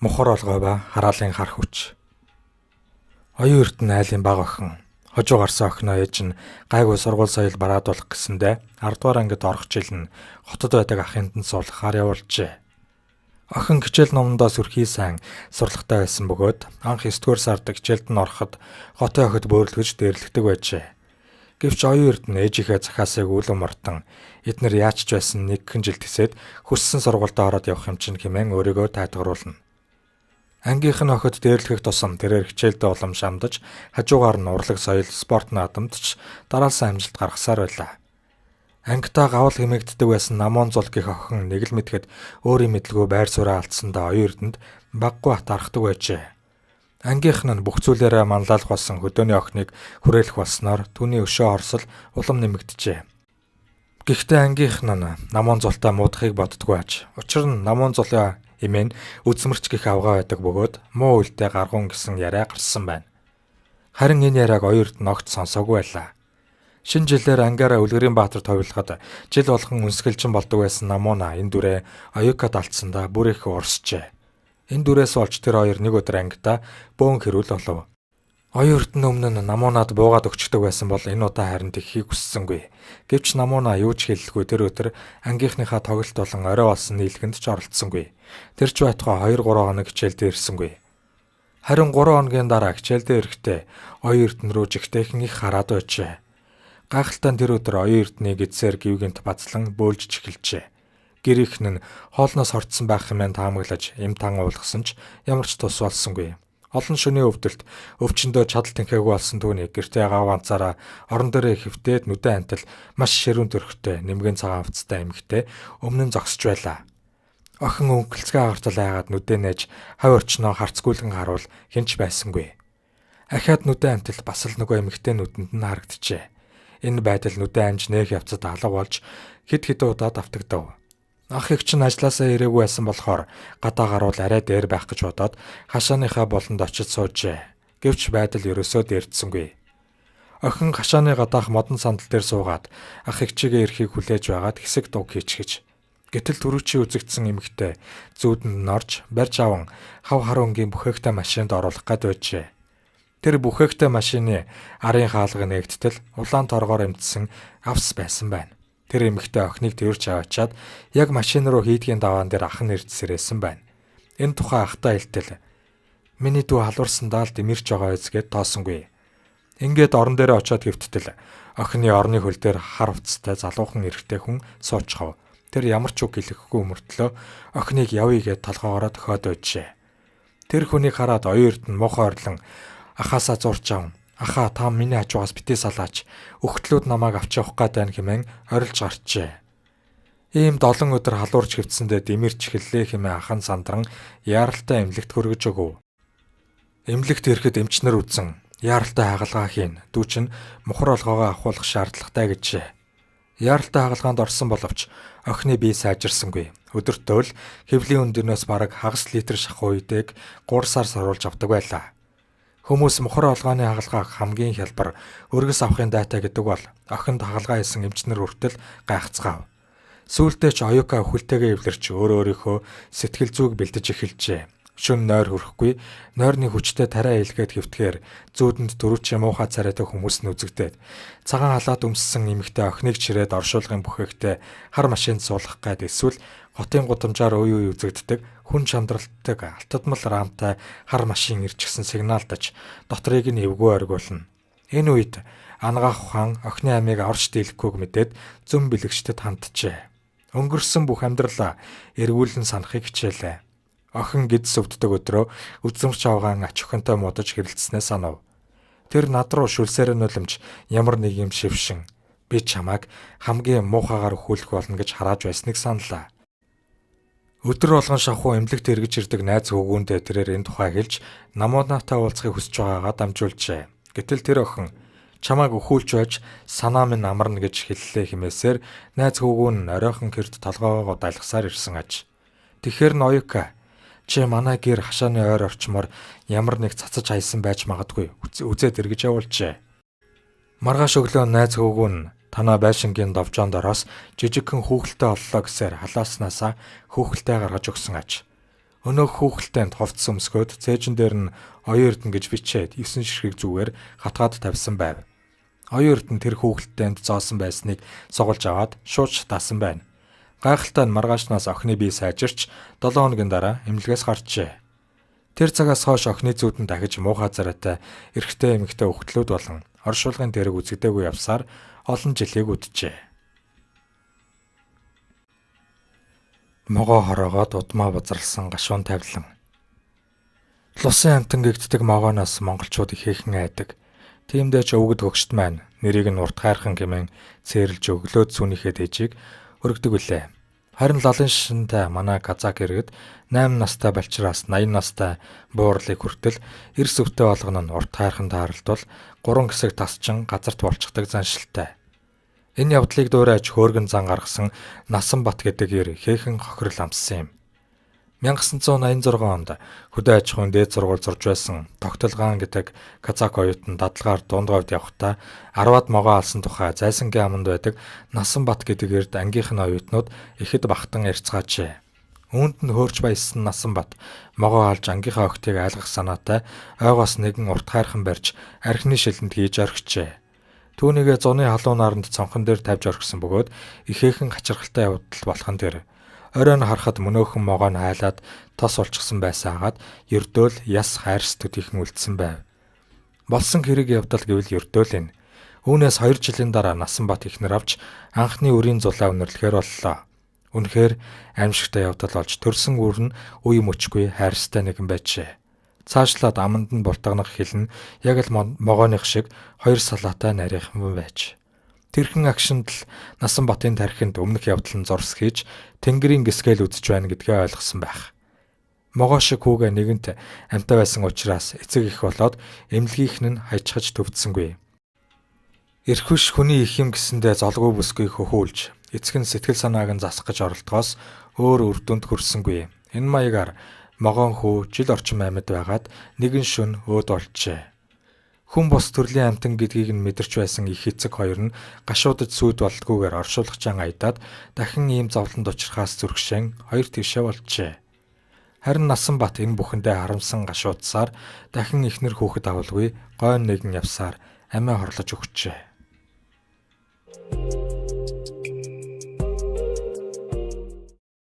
Мухар олгой ба хараалын хар хүч. Оюун эрдэнэ айлын баг охин хожуу гарсан охиноо ээж нь гайгүй сургууль соёл бараадуулах гэсэндэ 10 дугаар ангид орох жил нь хотод байдаг ахынд нь суулгахаар явуулжээ. Охин хичээл номдоо сүрхий сайн сурлагатай байсан бөгөөд анх 9 дугаар сард хичээлд нь ороход хотын охид бөөрлөгөж дээрлэгдэг байжээ. Гэвч оюун эрдэнэ ээжийнхээ захаасыг үлэн мартан эднэр яач ч байсан нэгэн жил тэсээд хүссэн сургуультай ороод явах юм чинь хэмээн өөрийгөө тайлгаруулна. Ангийнх нь охид дээрлэхэх тусам тэрээр хичээлдээ улам шамдаж хажуугаар нь урлаг соёл спорт наадамдч дараалсан амжилт гаргасаар байлаа. Ангитаа гавал хэмээгддэг байсан Намон Зул гэх охин нэг л мэдхэд өөрийн мэдлгүй байр сууриа алдсандаа оюун эрдэнэд баггүй атаархдаг байжээ. Ангийнх нь бүх зүйлээрээ манлайлах болсон хөдөөний охиныг хүрээлэх болсноор түүний өшөө хорсол улам нэмэгдэжээ. Гэхдээ ангийнх нь Намон Зултай муудахыг боддгоо аж. Учир нь Намон Зулын эмээн үзмэрч гих авгаа байдаг бөгөөд муу үлдээ гаргуун гэсэн яриа гарсан байна. Харин энэ яриаг оюун эрдэнэ огт сонсоогүй байлаа. Шинэ жилээр ангаараа Үлгэрийн Баатарт хувилахад жил болгон үнсгэлжин болдог байсан Намуна энэ дүрээ оюукад алдсандаа бүр их урсжээ. Энэ дүрээс олж тэр хоёр нэг өдөр ангидаа бөөн хэрүүл олов. Оюун эрдэнэ өмнө нь Намунад буугаад өгчдөг байсан бол энэ удаа харин тэххийг хүссэнгүй. Гэвч Намуна юу ч хэлэлгүй тэр өдөр ангийнхныхаа тоглолт болон орой болсон нийлгэнд ч оролцсонгүй. Тэр ч байтугай 2-3 хоног хичээлдээ ирсэнгүй. Харин 3 хоногийн дараа хичээлдээ ирэхдээ оюун эрдэнэ рүү жигтэйхэн их хараад байжээ. Гайхалтай тэр өдөр оюун эрдэнэийг эцсээр гівгэнт бацлан бөөлж эхэлжээ. Гэр ихнэн хоолноос хорцсон байх хэмээн таамаглаж эм тан уулгасан ч ямар ч тус болсонгүй. Олон шөнийн өвдөлт өвчнөдөө чадал тэнхээгүй болсон түүнийг гэртээ гав ганцаараа орон дээрээ хөвтөөд нүдэн антил маш ширүүн төрхтэй нэмгэн цагаан хувцастай эмэгтэй өмнө нь зогсож байлаа. Охин өнгөлцгөө агартал айгаад нүдэн нээж хав орчноо харцгүүлгэн харуул хинч байсангүй. Ахаад нүдэн антил бас л нөгөө эмэгтэй нүдэнд нь харагджээ. Энэ байдал нүдэн амж нээх явцад алга болж хэд хэдэн удаа давтагдав. Ах их чинь ажилласаа ирээгүй байсан болохоор гадаа гаруул арай дээр байх гэж бодоод хашааныхаа болонд очиж суужээ. Гэвч байдал ерөөсөө дээрдсэнгүй. Охин хашааны гадаах модон сандал дээр суугаад ах ихчигээ эрхийг хүлээж байгаад хэсэг дуг хийчихэж. Гэтэл түрүүчийн үзэгдсэн эмэгтэй зүүдэнд норж барьж аван хав харунгийн бүхээгтэй машинд оруулах гээд байжээ. Тэр бүхээгтэй машины арын хаалга нээгдтэл улаан торгоор эмтсэн авс байсан байна. Тэр эмэгтэй охиныг тэрч аваачаад яг машин руу хийдгийн даваан дээр ах нь ирдсэрсэн байна. Энэ тухай ахтай хэлтэл миний дүү халуурсандаа л дэмэрч байгаа биз гэд тоосонгүй. Ингээд орон дээрээ очиод хэвттэл охины орны хөл дээр хар хувцастай залуухан эрэгтэй хүн суучхав. Тэр ямар ч үг хэлэхгүй мөртлөө охиныг явъя гэд толгоогоороо төхөөд байжээ. Тэр хүнийг хараад оюун эрдэнэ муухай орлон ахаасаа зурч ав. Ахаа та миний хажуугаас битээ салаач. Өгтлүүд намайг авч явах гээд байна хэмээн орилж гарчээ. Ийм 7 өдөр халуурч хэвтсэндээ дэмэрч эхэллээ хэмээн ахан сандран яаралтай эмнэлэгт хүргэж өгөв. Эмнэлэгт ирэхэд эмчнэр үзэн яаралтай хагалгаа хийн. Дүү чинь мухар олгоогоо авахулах шаардлагатай гэжээ. Яаралтай хагалгаанд орсон боловч охины бие сайжирсангүй. Өдөртөө л хэвлийн өндөрнөөс бараг хагас литр шахуу үйдэг 3 сар саруулж авдаг байлаа. Хүмүүс мухар олгооны хагалгааг хамгийн хялбар өргөс авахын дайтай гэдэг бол охинд хагалгаа хийсэн эмчнэр хүртэл гайхацгаав. Сүүлдээ ч оюука өхөлтэйгээ эвлэрч өөрийнхөө сэтгэл зүйг бэлдэж эхэлжээ. Шөнө нойр хүрэхгүй, нойрны хүчтэй тариа илгээд хэвтгэхээр зүүдэнд дөрвчийн муухай царайтай хүмүүс нь үзэгдээд цагаан халаад өмссөн эмэгтэй охиныг чирээд оршуулгын бүхээгтэй хар машинд суулгах гээд эсвэл хотын гудамжаар үе үе үзэгддэг хүн чандралттай алтадмал рамтай хар машин ирчихсэн сигналдаж дотрыг нь эвгүй оргиулна. Энэ үед ангаах ухаан охины амийг орж дийлэхгүйг мэдээд зөм бэлэгчдэд ханджээ. Өнгөрсөн бүх амьдралаа эргүүлэн санахыг хичээлээ. Охин гидс өвддөг өдрөө үзэмж авгаан ач охинтой муудаж хэрэлдснээ санав. Тэр над руу шүлсээр нөлөмж ямар нэг юм шившин би чамайг хамгийн муухайгаар өхүүлэх болно гэж харааж байсныг саналаа. Өдөр болгон шахуу эмнэлэгт эргэж ирдэг найз хөвгүүндээ тэрээр энэ тухай хэлж Намунатай уулзахыг хүсэж байгаагаа дамжуулжээ. Гэтэл тэр охин чамайг өхүүлж байж санаа минь амарна гэж хэллээ хэмээсээр найз хөвгүүн нь оройхон гэрд толгоогоо дайлгасаар ирсэн аж. Тэгэхээр ноёка чи манай гэр хашааны ойр орчмоор ямар нэг цацаж хайсан байж магадгүй үзээд эргэж явуулжээ. Маргааш өглөө найз хөвгүүн Танаа байшингийн довжоон дороос жижигхэн хүүхэлтэй оллоо гэсээр халааснасаа хүүхэлтэй гаргаж өгсөн аж. Өнөөх хүүхэлтэнд хувцас өмсгөөд цээжин дээр нь оюун эрдэнэ гэж бичээд 9 ширхэг зүгээр хатгаад тавьсан байв. Оюун эрдэнэ тэр хүүхэлтэнд зоосон байсныг сугалж аваад шууд шатаасан байна. Гайхалтай нь маргаашнаас охины бие сайжирч 7 хоногийн дараа эмнэлгээс гарчээ. Тэр цагаас хойш охины зүйдэн дахиж муухай зарайтай эрэгтэй эмэгтэй хүүхдлүүд болон оршуулгын тэрэг үзэгдээгүй явсаар олон жилийг үджээ. Могоо хороогоод удмаа базарлсан гашуун тавилан. Лусын амтан гэгддэг могооноос монголчууд ихээхэн айдаг. Тиймдээ ч өвгд хөгшт маань нэрийг нь урт хайрхан гэмээн цээрлж өглөөд сүнийхээ дэжийг өргөдөг үлээ. Харин лалын шишинтэй манай казак иргэд 8 настай балчраас 80 настай буурлыг хүртэл эрс өвтэй болгоно нь урт хайрхан тааралдвал 3 хэсэг тасчин газарт болчихдаг заншилтай. Энэ явдлыг дуурайж хөөргөн зан гаргасан Насанбат гэдэг эр ихээхэн хохирол амссан юм. 1986 онд хөдөө аж ахуйн дээд сургууль сурж байсан Тогтолгаан гэдэг казак оюутан дадлагаар дундгойд явхдаа 10-аад могоо алсан тухай зайсангийн аманд байдаг Насанбат гэдэг эрд ангийнхан оюутнууд ихэд бахтан ярьцгаажээ. Үүнд нь хөөрч баяссан Насанбат могоо алж ангийнхаа охтыг айлгах санаатай ойгоос нэгэн урт хайрхан барьж архины шилэнд хийж орхижээ. Түүнийгээ зуны халуун наранд цонхон дээр тавьж орхисон бөгөөд ихээхэн хачирхалтай явдал болох нь тэр. Оройн харахад мөнөөхөн могоо нь хайлаад тос болчихсон байсаагаад ердөөл яс хайрс төдийхөн үлдсэн байв. Болсон хэрэг явдал гэвэл ердөөл энэ. Үүнээс 2 жилийн дараа Насанбат ихнэр авч анхны үрийн зулаа үнэрлэхээр боллоо. Үнэхээр аимшигтай явдал болж төрсөн үр нь үе мөчгүй хайрстай нэгэн байжээ. Цаашлаад аманд нь бултагнах хил нь яг л могооных шиг 2 салаатай нарийнхан байж. Тэрхэн агшинд л Насанбатын тархинд өмнөх явдал нь зурс хийж тэнгэрийн гисгээл үзэж байна гэдгээ ойлгосон байх. Могоо шиг хүүгээ нэгэнт амьтаа байсан учраас эцэг их болоод эмнэлгийнх нь хаяжхаж төвдсөнгүй. Ирхвш хүний их юм гэсэндээ золгүй бүсгүй хөхүүлж эцэг нь сэтгэл санааг нь засах гэж оролдохоос өөр үр дүнд хүрсэнгүй. Энэ маягаар могоон хүү жил орчим амьд байгаад нэгэн шөнө өөд болжээ. Хүн бос төрлийн амтан гэдгийг нь мэдэрч байсан их эцэг хоёр нь гашуудад сүйд болтгүйгээр оршуулгачаан айдаад дахин ийм зовлонд учрахаас зүрхшэн хоёр тишээ болжээ. Харин Насанбат энэ бүхэндээ харамсан гашуудсаар дахин ихнэр хүүхэд авалгүй гойн нэгэн явсаар амиа хорлож өгчээ.